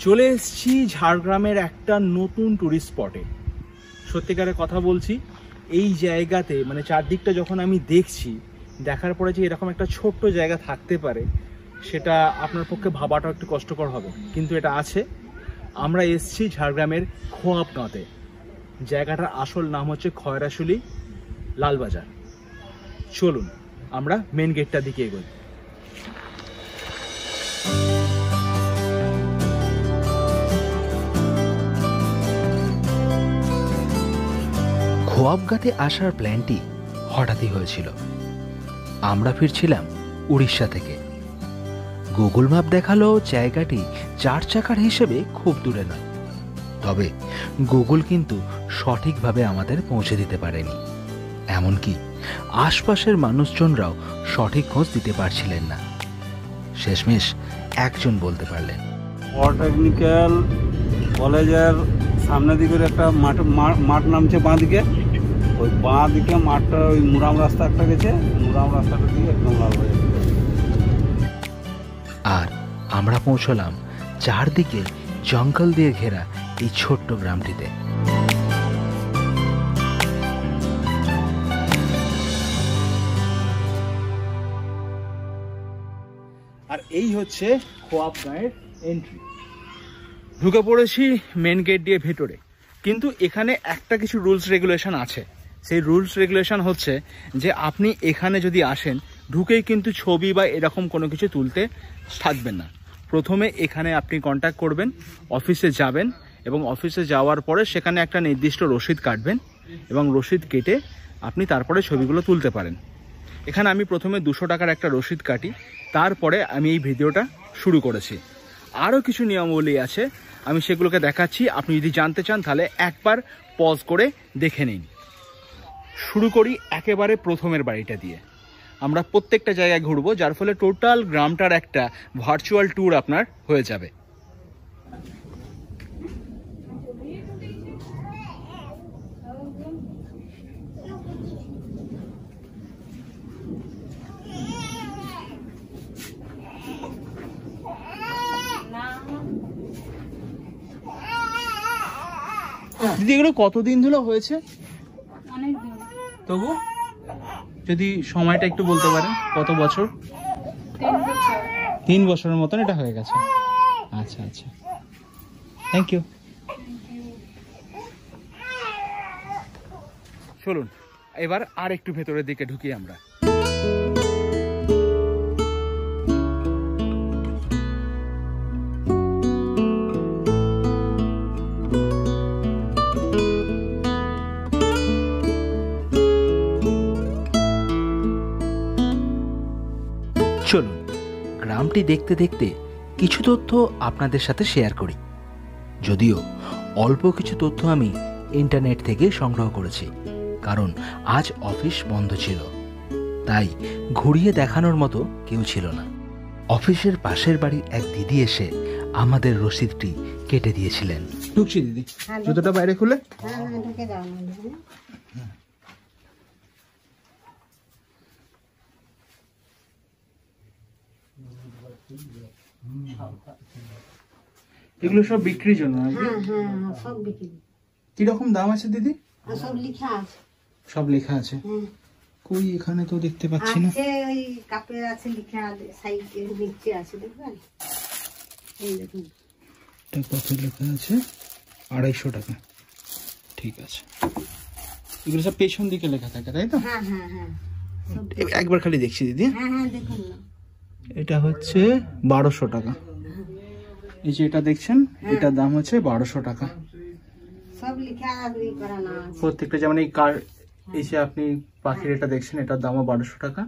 চলে এসেছি ঝাড়গ্রামের একটা নতুন ট্যুরিস্ট স্পটে। সত্যিকারের কথা বলছি, এই জায়গাতে মানে চারদিকটা যখন আমি দেখছি, দেখার পরে যে এরকম একটা ছোট্ট জায়গা থাকতে পারে সেটা আপনার পক্ষে ভাবাটা একটু কষ্টকর হবে, কিন্তু এটা আছে। আমরা এসেছি ঝাড়গ্রামের খোয়াবগাঁতে। জায়গাটার আসল নাম হচ্ছে খয়রাশুলি লালবাজার। চলুন আমরা মেন গেটটার দিকে এগোই। খোয়াবগাঁতে আসার প্ল্যানটি হঠাৎই হয়েছিল। আমরা ফিরছিলাম উড়িষ্যা থেকে। গুগল ম্যাপ দেখালো জায়গাটি 4 চাকার হিসেবে খুব দূরে নয়, তবে গুগল কিন্তু সঠিকভাবে আমাদের পৌঁছে দিতে পারেনি। এমনকি আশপাশের মানুষজনরাও সঠিক খোঁজ দিতে পারছিলেন না। শেষমেশ একজন বলতে পারলেন, পলিটেকনিক্যাল কলেজের সামনে দিকের একটা মাঠ নামছে বাঁ দিকে, ওই বাঁ দিকে মাঠটা ওই মুরাম রাস্তা একটা গেছে, মুরাম রাস্তাটা দিয়ে একদম লালবাজার। আর আমরা পৌঁছলাম চারদিকে জঙ্গল দিয়ে ঘেরা এই ছোট্ট গ্রামটিতে। আর এই হচ্ছে খোয়াবগাঁয়ের এন্ট্রি। ঢুকে পড়েছি মেন গেট দিয়ে ভেতরে, কিন্তু এখানে একটা কিছু রুলস রেগুলেশন আছে। সেই রুলস রেগুলেশন হচ্ছে যে আপনি এখানে যদি আসেন, ঢুকেই কিন্তু ছবি বা এরকম কোনো কিছু তুলতে থাকবেন না। প্রথমে এখানে আপনি কন্ট্যাক্ট করবেন, অফিসে যাবেন এবং অফিসে যাওয়ার পরে সেখানে একটা নির্দিষ্ট রসিদ কাটবেন এবং রসিদ কেটে আপনি তারপরে ছবিগুলো তুলতে পারেন। এখানে আমি প্রথমে 200 টাকার একটা রসিদ কাটি, তারপরে আমি এই ভিডিওটা শুরু করেছি। আরও কিছু নিয়মাবলী আছে, আমি সেগুলোকে দেখাচ্ছি। আপনি যদি জানতে চান তাহলে একবার পজ করে দেখে নিন। শুরু করি একেবারে প্রথমের বাড়িটা দিয়ে। আমরা প্রত্যেকটা জায়গায় ঘুরবো, যার ফলে টোটাল গ্রামটার একটা ভার্চুয়াল ট্যুর আপনার হয়ে যাবে। দিদি, এগুলো কতদিন ধরে হয়েছে? তবু যদি সময়টা একটু বলতে পারেন, কত বছর? 3 বছরের মতন এটা হয়ে গেছে। আচ্ছা আচ্ছা, থ্যাংক ইউ। চলুন এবার আর একটু ভেতরের দিকে ঢুকি আমরা। চলুন গ্রামটি দেখতে দেখতে কিছু তথ্য আপনাদের সাথে শেয়ার করি। যদিও অল্প কিছু তথ্য আমি ইন্টারনেট থেকে সংগ্রহ করেছি, কারণ আজ অফিস বন্ধ ছিল, তাই ঘুরিয়ে দেখানোর মতো কেউ ছিল না। অফিসের পাশের বাড়ির এক দিদি এসে আমাদের রসিদটি কেটে দিয়েছিলেন। ঢুকছি দিদি, জুতোটা বাইরে খুলে। এগুলো সব বিক্রির জন্য? সব বিক্রি। কিরকম দাম আছে দিদি? সব লেখা আছে। সব লেখা আছে? কই, এখানে তো দেখতে পাচ্ছি না। ওই কাপের আছে লেখা, সাইডে নিচে আছে, দেখবেন। এই দেখুন, এটা কত লেখা আছে? 250 টাকা। ঠিক আছে, এগুলো সব পেছন দিকে লেখা থাকে, তাই তো? হ্যাঁ হ্যাঁ হ্যাঁ, একবার খালি দেখছি দিদি। হ্যাঁ হ্যাঁ, দেখুন না। এটা হচ্ছে 1200 টাকা। এই যে এটা দেখছেন, এটার দাম হচ্ছে 1200 টাকা। সব লেখা করা না আছে প্রত্যেকটা। যেমন এই কার, এই যে আপনি পাখির এটা দেখছেন, এটার দামও 1200 টাকা।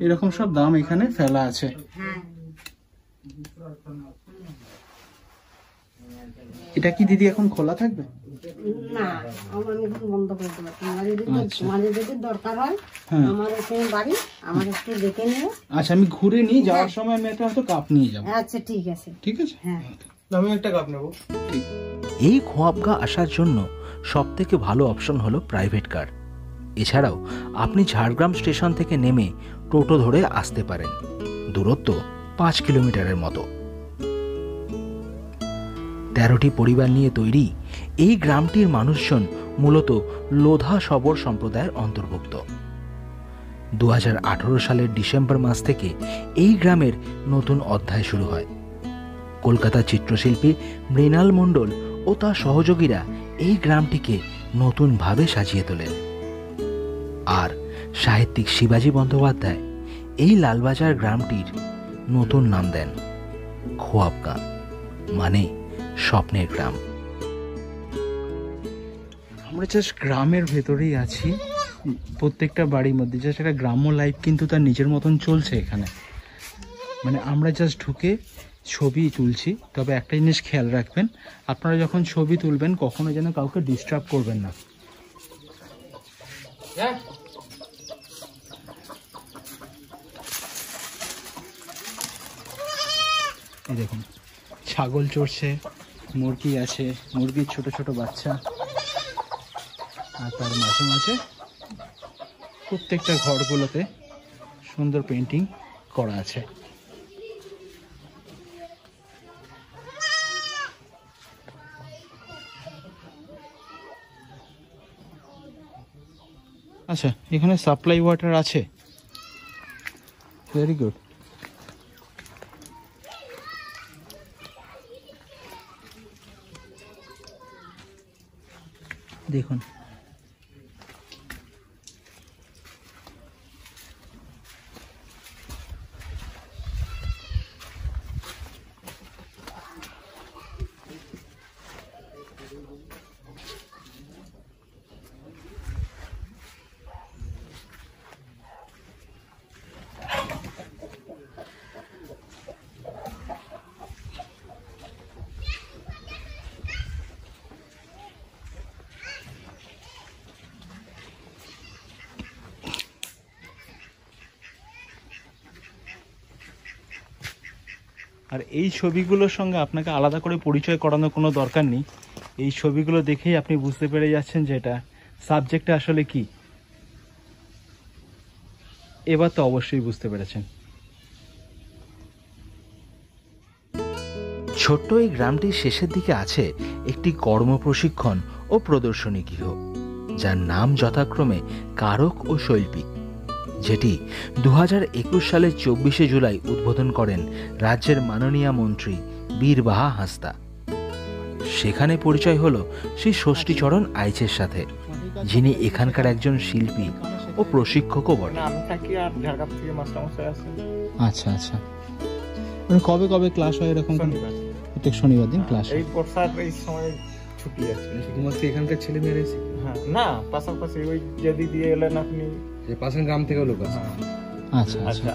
এরকম সব দাম এখানে ফেলা আছে। হ্যাঁ। এটা কি দিদি এখন খোলা থাকবে? না, আমি বন্ধ করে দেবো। তোমাদের যদি দরকার হয়, আমার এখানে বাড়ি, আমার একটু দেখে নিও। আচ্ছা, আমি ঘুরে নিয়ে যাওয়ার সময় আমি একটা হয়তো কাপ নিয়ে যাবো। আচ্ছা ঠিক আছে। ঠিক আছে, হ্যাঁ, আমি একটা কাপ নেবো। ঠিক। এই খোয়াবগাঁ আসার জন্য সব থেকে ভালো অপশন হলো প্রাইভেট কার। এছাড়াও আপনি ঝাড়গ্রাম স্টেশন থেকে নেমে টোটো ধরে আসতে পারেন। দূরত্ব 5 কিলোমিটারের মতো। 13টি পরিবার নিয়ে তৈরি এই গ্রামটির মানুষজন মূলত লোধা শবর সম্প্রদায়ের অন্তর্ভুক্ত। 2018 সালের ডিসেম্বর মাস থেকে এই গ্রামের নতুন অধ্যায় শুরু হয়। কলকাতার চিত্রশিল্পী মৃণাল মণ্ডল ও তার সহযোগীরা এই গ্রামটিকে নতুনভাবে সাজিয়ে তোলেন। আর সাহিত্যিক শিবাজী বন্দ্যোপাধ্যায় এই লালবাজার গ্রামটির নতুন নাম দেন খোয়াবগাঁ, মানে স্বপ্নের গ্রাম। আমরা জাস্ট গ্রামের ভেতরেই আছি, প্রত্যেকটা বাড়ির মধ্যে জাস্ট একটা গ্রাম্য লাইফ কিন্তু তার নিজের মতন চলছে এখানে। মানে আমরা জাস্ট ঢুকে ছবি তুলছি, তবে একটা জিনিস খেয়াল রাখবেন, আপনারা যখন ছবি তুলবেন কখনো যেন কাউকে ডিস্টার্ব করবেন না। এই দেখুন ছাগল চড়ছে, মুরগি আছে, মুরগির ছোট ছোট বাচ্চা, আর তার মাঝে মাঝে প্রত্যেকটা ঘরগুলোতে সুন্দর পেন্টিং করা আছে। আচ্ছা, এখানে সাপ্লাই ওয়াটার আছে, ভেরি গুড। দেখুন আর এই ছবিগুলোর সঙ্গে আপনাকে আলাদা করে পরিচয় করানোর কোনো দরকার নেই। এই ছবিগুলো দেখেই আপনি বুঝতে পেরে যাচ্ছেন যে এটা সাবজেক্টটা আসলে কি। এবার তো অবশ্যই বুঝতে পেরেছেন। ছোট্ট এই গ্রামটির শেষের দিকে আছে একটি কর্ম প্রশিক্ষণ ও প্রদর্শনী গৃহ, যার নাম যথাক্রমে কারক ও শৈল্পিক, যেটি 2021 সালের 24শে জুলাই উদ্বোধন করেন রাজ্যের মাননীয় মন্ত্রী বীরবাহা হাঁসদা। সেখানে পরিচয় হলো শ্রী ষষ্ঠীচরণ আইচের সাথে, যিনি এখানকার একজন শিল্পী ও প্রশিক্ষকও বটে। আচ্ছা আচ্ছা, মানে কবে কবে ক্লাস হয় এরকম? প্রত্যেক শনিবার দিন ক্লাস। এই বর্ষার এই সময় ছুটি আছে। শুধুমাত্র এখানকার ছেলে মেয়েরা? হ্যাঁ, না পাশাপাশি ওই যদি দিয়ে এলেন আপনি পাশের গ্রাম থেকে লোক আছে। আচ্ছা আচ্ছা,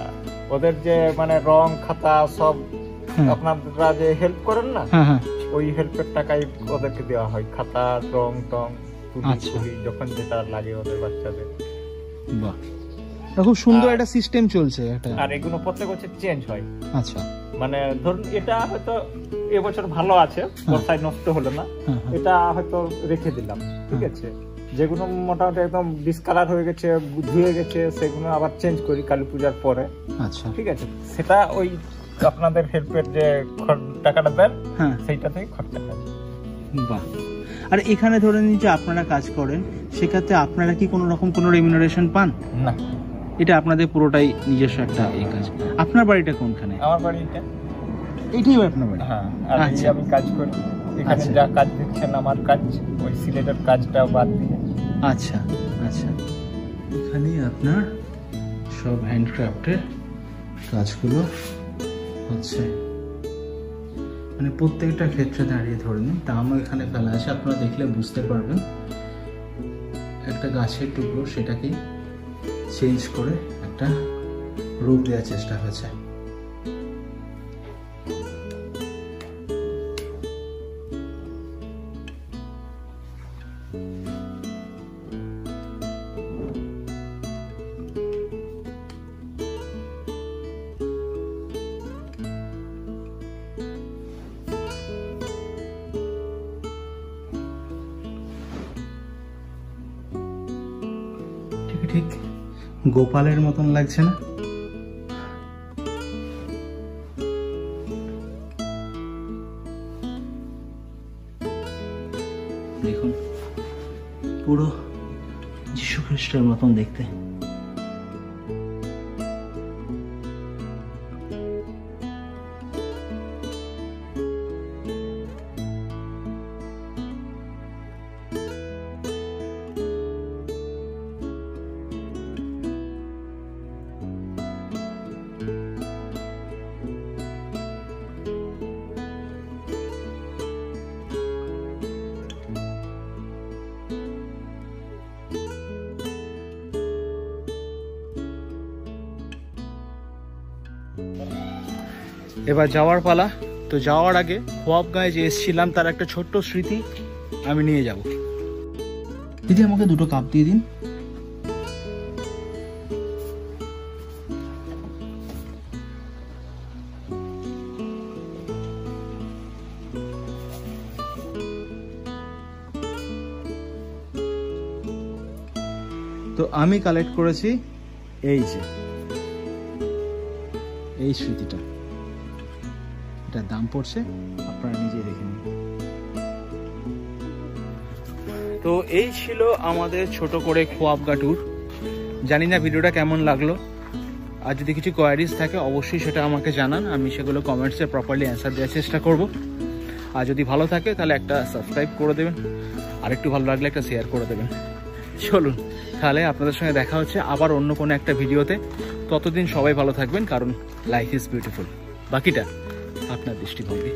ওদের যে মানে রং খাতা সব আপনারা যে হেল্প করেন না, ওই হেল্পের টাকাই ওদেরকে দেওয়া হয়, খাতা রং টং তুলি যখন যেটা লাগে ওদের বাচ্চাদের। বাহ, খুব সুন্দর একটা সিস্টেম চলছে একটা। আর এগুলো প্রত্যেক বছর চেঞ্জ হয়। আচ্ছা, মানে ধরুন এটা হয়তো এবছর ভালো আছে, বর্ষায় নষ্ট হলো না, এটা হয়তো রেখে দিলাম, ঠিক আছে। যেগুলো মোটামুটি একদম ডিসকালার হয়ে গেছে, ধুয়ে গেছে, সেগুলো আবার চেঞ্জ করি কালী পূজার পরে। আচ্ছা, ঠিক আছে, সেটা ওই আপনাদের হেল্পের যে টাকাটা দেন সেইটা থেকে খরচা হয়। বাহ। আর এখানে ধরে নিন যে আপনারা কাজ করেন, সেক্ষেত্রে আপনারা কি কোনো রকম কোনো রেমিনারেশন পান? না, এটা আপনাদের পুরোটাই নিজস্ব একটা এই কাজ। আপনার বাড়িটা কোনখানে? আমার বাড়িটা এইটাই আপনার বাড়ি? হ্যাঁ, আর আমি কাজ করি এখানে। যা কাজ দিচ্ছেন আমার কাজ, ওই সিলেটের কাজটা বাদ দিয়ে। আচ্ছা আচ্ছা, এখানে আপনার সব হ্যান্ডক্রাফটের কাজগুলো হচ্ছে, মানে প্রত্যেকটা ক্ষেত্রে দাঁড়িয়ে ধরে নিন তামও এখানে ফেলা আছে, আপনারা দেখলে বুঝতে পারবেন। একটা গাছের টুকরো, সেটাকেই চেঞ্জ করে একটা রূপ দেওয়ার চেষ্টা হয়েছে। ঠিক গোপালের মতন লাগছে না? দেখুন পুরো যীশু খ্রিস্টের মতন দেখতে। এবার যাওয়ার পালা। তো যাওয়ার আগে খোয়াবগাঁয়ে যে এসেছিলাম তার একটা ছোট্ট স্মৃতি আমি নিয়ে যাব। দিদি আমাকে 2টো কাপ দিয়ে দিন। তো আমি কালেক্ট করেছি এই যে এই স্মৃতিটা, এটার দাম পড়ছে, আপনারা নিজেই দেখে নিন। তো এই ছিল আমাদের ছোট করে খোয়াবগা ট্যুর। জানি না ভিডিওটা কেমন লাগলো, আর যদি কিছু কোয়ারিজ থাকে অবশ্যই সেটা আমাকে জানান, আমি সেগুলো কমেন্টসে প্রপারলি অ্যান্সার দেওয়ার চেষ্টা করব। আর যদি ভালো থাকে তাহলে একটা সাবস্ক্রাইব করে দেবেন, আর একটু ভালো লাগলে একটা শেয়ার করে দেবেন। চলুন তাহলে আপনাদের সঙ্গে দেখা হচ্ছে আবার অন্য কোনো একটা ভিডিওতে। ততদিন সবাই ভালো থাকবেন, কারণ লাইফ ইজ বিউটিফুল। বাকিটা আপনার দৃষ্টিভঙ্গি।